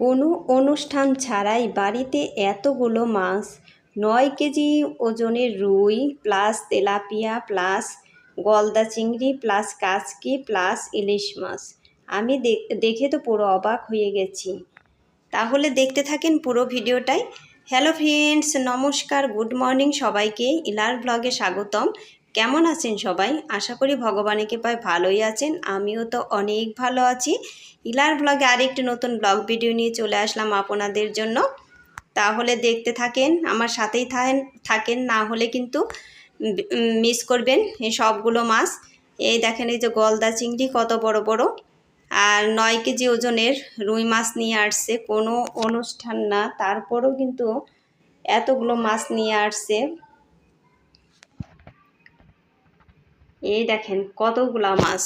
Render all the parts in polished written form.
কোনো অনুষ্ঠান ছাড়াই বাড়িতে এতগুলো মাছ, 9 কেজি ওজনের রুই প্লাস তেলাপিয়া প্লাস গলদা চিংড়ি প্লাস কাচকি প্লাস ইলিশ মাছ। আমি দেখে তো পুরো অবাক হয়ে গেছি। তাহলে দেখতে থাকেন পুরো ভিডিওটাই। হ্যালো ফ্রেন্ডস, নমস্কার, গুড মর্নিং সবাইকে। ইলার ব্লগে স্বাগতম। কেমন আছেন সবাই? আশা করি ভগবানের কৃপায় ভালোই আছেন। আমিও তো অনেক ভালো আছি। ইলার ব্লগে আরেকটি নতুন ব্লগ ভিডিও নিয়ে চলে আসলাম আপনাদের জন্য। তাহলে দেখতে থাকেন, আমার সাথেই থাকেন, না হলে কিন্তু মিস করবেন এই সবগুলো মাছ। এই দেখেন, এই যে গলদা চিংড়ি কত বড় বড়, আর 9 কেজি ওজনের রুই মাছ নিয়ে আসছে। কোনো অনুষ্ঠান না, তারপরেও কিন্তু এতগুলো মাছ নিয়ে আসছে। এই দেখেন কতগুলা মাছ,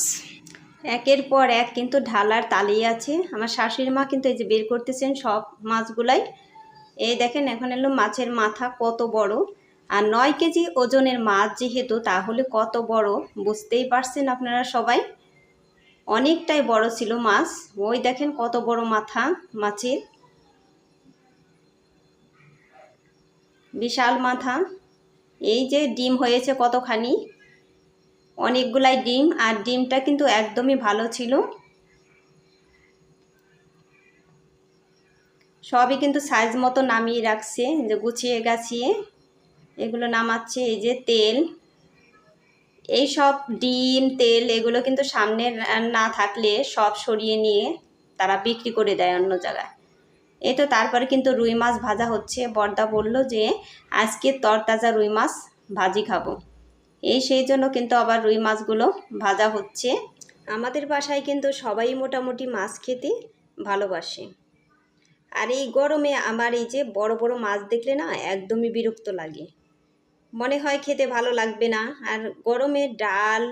একের পর এক কিন্তু ঢালার তালেই আছে। আমার শাশুড়ি মা কিন্তু এই যে বের করতেছেন সব মাছগুলাই। এই দেখেন, এখন এলো মাছের মাথা কত বড়, আর 9 কেজি ওজনের মাছ যেহেতু, তাহলে কত বড় বুঝতেই পারছেন আপনারা সবাই। অনেকটাই বড় ছিল মাছ। ওই দেখেন কত বড় মাথা মাছের, বিশাল মাথা। এই যে ডিম হয়েছে কতখানি, অনেকগুলাই ডিম, আর ডিমটা কিন্তু একদমই ভালো ছিল। সবই কিন্তু সাইজ মতো নামিয়ে রাখছে, যে গুছিয়ে গাছিয়ে এগুলো নামাচ্ছে। এই যে তেল, এই সব ডিম তেল এগুলো কিন্তু সামনে না থাকলে সব সরিয়ে নিয়ে তারা বিক্রি করে দেয় অন্য জায়গায়। এই তো তারপরে কিন্তু রুই মাছ ভাজা হচ্ছে। বড়দা বলল যে আজকে তরতাজা রুই মাছ ভাজি খাবো, সেই জন্য কিন্তু আবার রুই মাছগুলো ভাজা হচ্ছে। আমাদের বাসায় কিন্তু সবাই মোটামুটি মাছ খেতে ভালোবাসে। আর এই গরমে আমার এই যে বড় বড় মাছ দেখলে না একদমই বিরক্ত লাগে, মনে হয় খেতে ভালো লাগবে না। আর গরমে ডাল,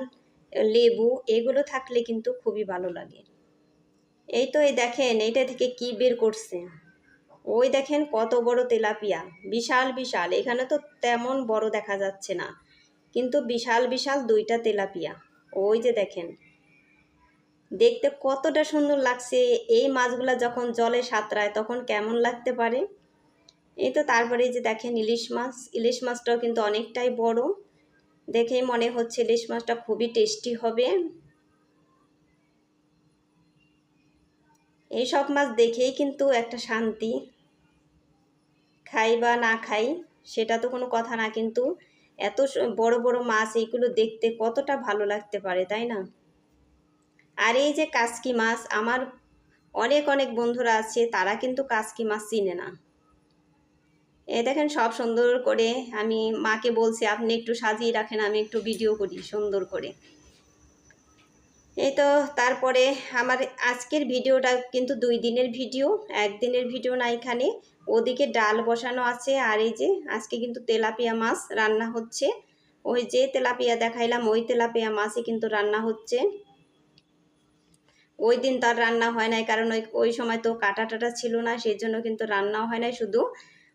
লেবু এগুলো থাকলে কিন্তু খুবই ভালো লাগে। এই তো এই দেখেন, এইটা থেকে কি বের করছে। ওই দেখেন কত বড় তেলাপিয়া, বিশাল বিশাল। এখানে তো তেমন বড় দেখা যাচ্ছে না, কিন্তু বিশাল বিশাল 2টা তেলাপিয়া। ওই যে দেখেন, দেখতে কতটা সুন্দর লাগছে। এই মাছগুলা যখন জলে সাঁতরায় তখন কেমন লাগতে পারে। এই তো তারপরে যে দেখেন ইলিশ মাছ, ইলিশ মাছটাও কিন্তু অনেকটাই বড়। দেখেই মনে হচ্ছে ইলিশ মাছটা খুবই টেস্টি হবে। এই সব মাছ দেখেই কিন্তু একটা শান্তি। খাই বা না খাই সেটা তো কোনো কথা না, কিন্তু এত বড় বড় মাছ এইগুলো দেখতে কতটা ভালো লাগতে পারে, তাই না? আর এই যে কাচকি মাছ, আমার অনেক অনেক বন্ধুরা আছে তারা কিন্তু কাচকি মাছ চিনে না। এই দেখেন সব সুন্দর করে, আমি মাকে বলছি আপনি একটু সাজিয়ে রাখেন, আমি একটু ভিডিও করি সুন্দর করে। এই তো তারপরে আমার আজকের ভিডিওটা কিন্তু 2 দিনের ভিডিও, একদিনের ভিডিও না। এখানে ওদিকে ডাল বসানো আছে, আর এই যে আজকে কিন্তু তেলাপিয়া মাছ রান্না হচ্ছে। ওই যে তেলাপিয়া দেখাইলাম, ওই তেলাপিয়া মাছই কিন্তু রান্না হচ্ছে। ওই দিন তো আর রান্না হয় নাই, কারণ ওই সময় তো কাটা টাটা ছিল না, সেই জন্য কিন্তু রান্নাও হয় নাই, শুধু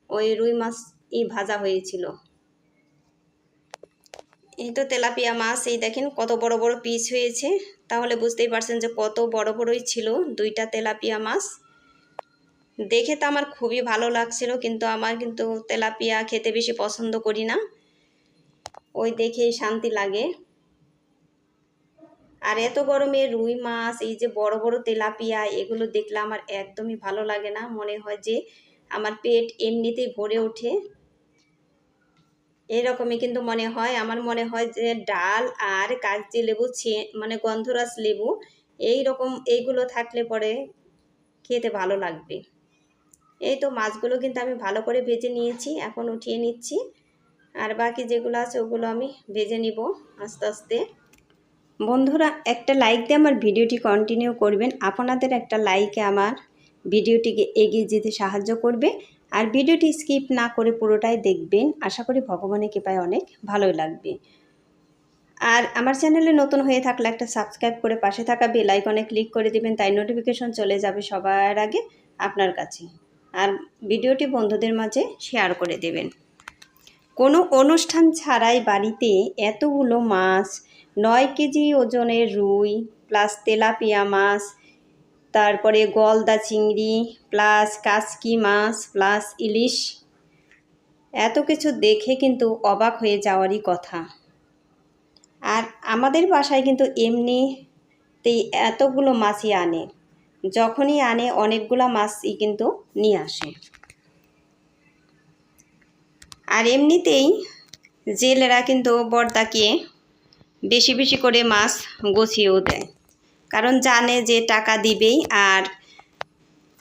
ওই রুই মাছই ভাজা হয়েছিল। এই তো তেলাপিয়া মাছ, এই দেখেন কত বড় বড় পিস হয়েছে। তাহলে বুঝতেই পারছেন যে কত বড় বড়ই ছিল 2টা তেলাপিয়া মাছ। দেখে তো আমার খুবই ভালো লাগছিল, কিন্তু আমার কিন্তু তেলাপিয়া খেতে বেশি পছন্দ করি না, ওই দেখেই শান্তি লাগে। আর এত গরমে রুই মাছ, এই যে বড় বড় তেলাপিয়া, এগুলো দেখলে আমার একদমই ভালো লাগে না। মনে হয় যে আমার পেট এমনিতেই ভরে ওঠে, এরকমই কিন্তু মনে হয়। আমার মনে হয় যে ডাল আর কাগজি লেবু, মানে গন্ধরাজ লেবু, এইগুলো থাকলে পরে খেতে ভালো লাগবে। এই তো মাছগুলো কিন্তু আমি ভালো করে ভেজে নিয়েছি, এখন উঠিয়ে নিচ্ছি। আর বাকি যেগুলো আছে ওগুলো আমি ভেজে নিব আস্তে আস্তে। বন্ধুরা, একটা লাইক দিয়ে আমার ভিডিওটি কন্টিনিউ করবেন। আপনাদের একটা লাইকে আমার ভিডিওটিকে এগিয়ে যেতে সাহায্য করবে। আর ভিডিওটি স্কিপ না করে পুরোটাই দেখবেন, আশা করি ভগবানের কৃপায় অনেক ভালোই লাগবে। আর আমার চ্যানেলে নতুন হয়ে থাকলে একটা সাবস্ক্রাইব করে পাশে থাকা বেল আইকনে ক্লিক করে দিবেন, তাই নোটিফিকেশন চলে যাবে সবার আগে আপনার কাছে। আর ভিডিওটি বন্ধুদের মাঝে শেয়ার করে দেবেন। কোনো অনুষ্ঠান ছাড়াই বাড়িতে এতগুলো মাছ, 9 কেজি ওজনের রুই প্লাস তেলাপিয়া মাছ, তারপরে গলদা চিংড়ি প্লাস কাচকি মাছ প্লাস ইলিশ, এত কিছু দেখে কিন্তু অবাক হয়ে যাওয়ারই কথা। আর আমাদের বাসায় কিন্তু এমনিতেই এতগুলো মাছই আনে, যখনই আনে অনেকগুলো মাছই কিন্তু নিয়ে আসে। আর এমনিতেই জেলেরা কিন্তু বড়দাকে বেশি বেশি করে মাছ গুছিয়েও দেয়, কারণ জানে যে টাকা দিবেই।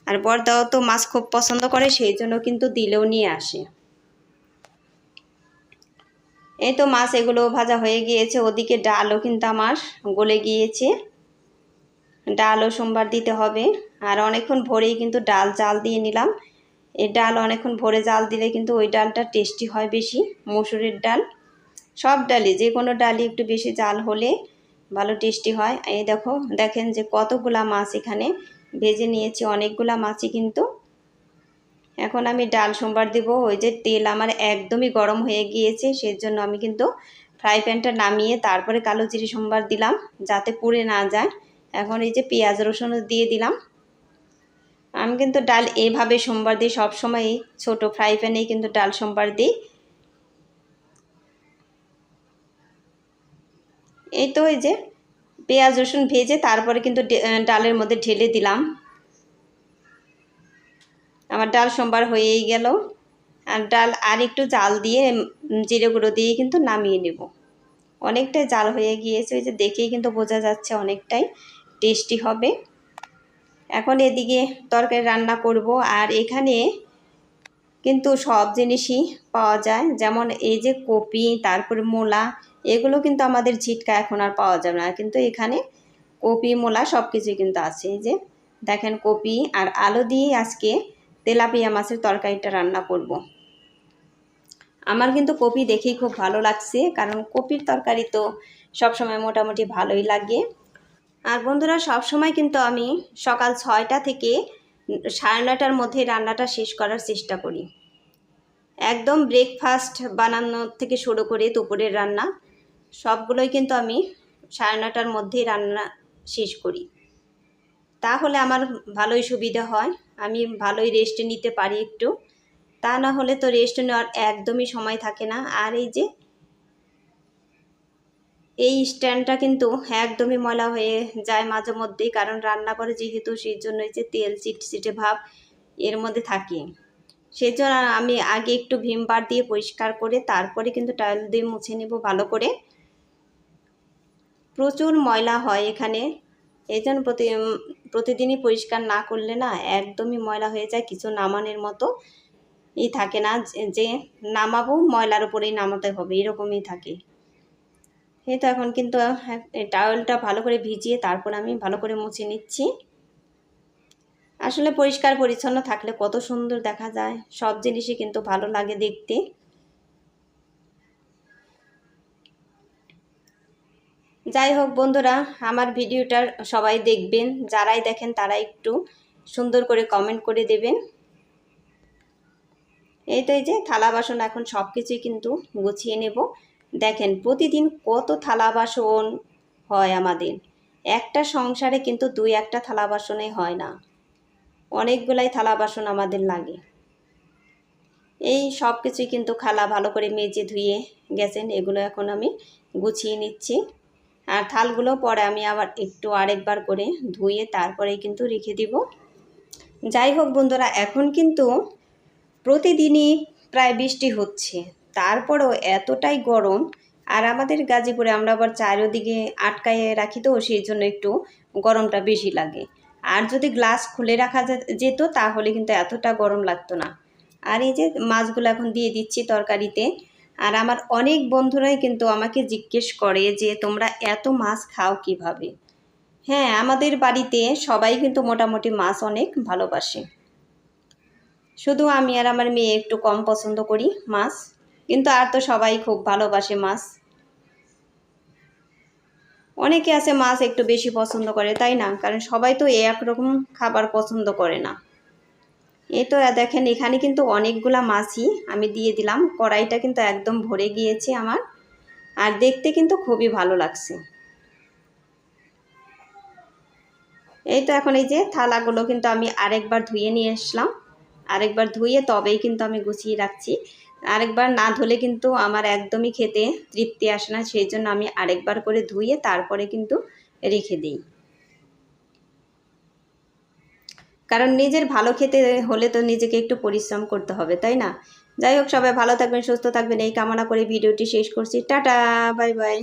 আর বড়দাও তো মাছ খুব পছন্দ করে, সেই জন্য কিন্তু দিলেও নিয়ে আসে। এই তো মাছ এগুলো ভাজা হয়ে গিয়েছে, ওদিকে ডালও কিন্তু আমার গলে গিয়েছে। ডালও সোমবার দিতে হবে। আর অনেকক্ষণ ভোরেই কিন্তু ডাল জাল দিয়ে নিলাম। এই ডাল অনেকক্ষণ ভোরে জাল দিলে কিন্তু ওই ডালটা টেস্টি হয় বেশি। মসুরের ডাল, সব ডালই, যে কোনো ডালই একটু বেশি জাল হলে ভালো টেস্টি হয়। এই দেখেন যে কতগুলা মাছ এখানে ভেজে নিয়েছি, অনেকগুলা মাছই কিন্তু। এখন আমি ডাল সোমবার দিব। ওই যে তেল আমার একদমই গরম হয়ে গিয়েছে, সেজন্য আমি কিন্তু ফ্রাই প্যানটা নামিয়ে তারপরে কালো জিরে সোমবার দিলাম, যাতে পুড়ে না যায়। এখন এই যে পেঁয়াজ রসুনও দিয়ে দিলাম। আমি কিন্তু ডাল এইভাবে সোমবার দিই, সবসময়ই ছোট ফ্রাই প্যানেই কিন্তু ডাল সোমবার দিই। এই তো এই যে পেঁয়াজ রসুন ভেজে তারপরে কিন্তু ডালের মধ্যে ঢেলে দিলাম। আমার ডাল সোমবার হয়েই গেল। আর ডাল আর একটু জাল দিয়ে জিরে গুঁড়ো দিয়ে কিন্তু নামিয়ে নেব। অনেকটাই জাল হয়ে গিয়েছে, ওই যে দেখেই কিন্তু বোঝা যাচ্ছে অনেকটাই টেস্টি হবে। এখন এদিকে তরকারি রান্না করব। আর এখানে কিন্তু সব জিনিসই পাওয়া যায়, যেমন এই যে কপি, তারপরে মূলা, এগুলো কিন্তু আমাদের ঝিটকা এখন আর পাওয়া যাবে না, কিন্তু এখানে কপি মূলা সব কিছুই কিন্তু আছে। এই যে দেখেন কপি আর আলু দিয়ে আজকে তেলাপিয়া মাছের তরকারিটা রান্না করব। আমার কিন্তু কপি দেখেই খুব ভালো লাগছে, কারণ কপির তরকারি তো সবসময় মোটামুটি ভালোই লাগে। আর বন্ধুরা, সবসময় কিন্তু আমি সকাল 6টা থেকে 9:30টার মধ্যে রান্নাটা শেষ করার চেষ্টা করি। একদম ব্রেকফাস্ট বানানোর থেকে শুরু করে দুপুরের রান্না সবগুলোই কিন্তু আমি 9:30টার মধ্যেই রান্না শেষ করি। তাহলে আমার ভালোই সুবিধা হয়, আমি ভালোই রেস্ট নিতে পারি একটু। তা না হলে তো রেস্ট নেওয়ার একদমই সময় থাকে না। আর এই যে এই স্ট্যান্ডটা কিন্তু একদমই ময়লা হয়ে যায় মাঝে মধ্যেই, কারণ রান্না করে যেহেতু, সেই জন্য এই যে তেল চিটচিটে ভাব এর মধ্যে থাকে। সেই জন্য আমি আগে একটু ভিম বার দিয়ে পরিষ্কার করে তারপরে কিন্তু টাওয়েল দিয়ে মুছে নেব ভালো করে। প্রচুর ময়লা হয় এখানে, এই জন্য প্রতিদিনই পরিষ্কার না করলে না একদমই ময়লা হয়ে যায়, কিছু নামানোর মতো থাকে না, যে নামাবো ময়লার উপরেই নামাতে হবে, এরকমই থাকে। এই তো এখন কিন্তু টাওয়েলটা ভালো করে ভিজিয়ে তারপর আমি ভালো করে মুছে নিচ্ছি। আসলে পরিষ্কার পরিচ্ছন্ন থাকলে কত সুন্দর দেখা যায়, সব জিনিসই কিন্তু ভালো লাগে দেখতে। যাই হোক বন্ধুরা, আমার ভিডিওটা সবাই দেখবেন, যারাই দেখেন তারা একটু সুন্দর করে কমেন্ট করে দেবেন। এই তো এই যে থালা বাসন এখন সব কিছুই কিন্তু গুছিয়ে নেব। দেখেন প্রতিদিন কত থালা বাসন হয় আমাদের, একটা সংসারে কিন্তু 2-1টা থালা বাসনে হয় না, অনেকগুলাই থালা বাসন আমাদের লাগে। এই সব কিছুই কিন্তু খালা ভালো করে মেজে ধুয়ে গেছেন, এগুলো এখন আমি গুছিয়ে নিচ্ছি। আর থালগুলো পরে আমি আবার একটু আরেকবার করে ধুয়ে তারপরেই কিন্তু রেখে দিব। যাই হোক বন্ধুরা, এখন কিন্তু প্রতিদিনই প্রায় বৃষ্টি হচ্ছে, তারপরেও এতটাই গরম। আর আমাদের গাজীপুরে আমরা আবার চারিদিকে আটকায় রাখি, তো সেই জন্য একটু গরমটা বেশি লাগে। আর যদি গ্লাস খুলে রাখা যেত তাহলে কিন্তু এতটা গরম লাগতো না। আর এই যে মাছগুলো এখন দিয়ে দিচ্ছি তরকারিতে। আর আমার অনেক বন্ধুরাই কিন্তু আমাকে জিজ্ঞেস করে যে তোমরা এত মাছ খাও কিভাবে। হ্যাঁ, আমাদের বাড়িতে সবাই কিন্তু মোটামুটি মাছ অনেক ভালোবাসে, শুধু আমি আর আমার মেয়ে একটু কম পছন্দ করি মাছ, কিন্তু আর তো সবাই খুব ভালোবাসে মাছ। অনেকে আছে মাছ একটু বেশি পছন্দ করে, তাই না? কারণ সবাই তো একরকম খাবার পছন্দ করে না। এই তো দেখেন এখানে কিন্তু অনেকগুলা মাছই আমি দিয়ে দিলাম, কড়াইটা কিন্তু একদম ভরে গিয়েছে আমার, আর দেখতে কিন্তু খুবই ভালো লাগছে। এই তো এখন এই যে থালাগুলো কিন্তু আমি আরেকবার ধুয়ে নিয়ে আসলাম, আরেকবার ধুয়ে তবেই কিন্তু আমি গুছিয়ে রাখছি। আরেকবার না ধুলে কিন্তু আমার একদমই খেতে তৃপ্তি আসে না, সেই জন্য আমি আরেকবার করে ধুয়ে তারপরে কিন্তু রেখে দিই। কারণ নিজের ভালো খেতে হলে তো নিজেকে একটু পরিশ্রম করতে হবে, তাই না? যাই হোক, সবাই ভালো থাকবেন, সুস্থ থাকবেন এই কামনা করে ভিডিওটি শেষ করছি। Tata, bye bye.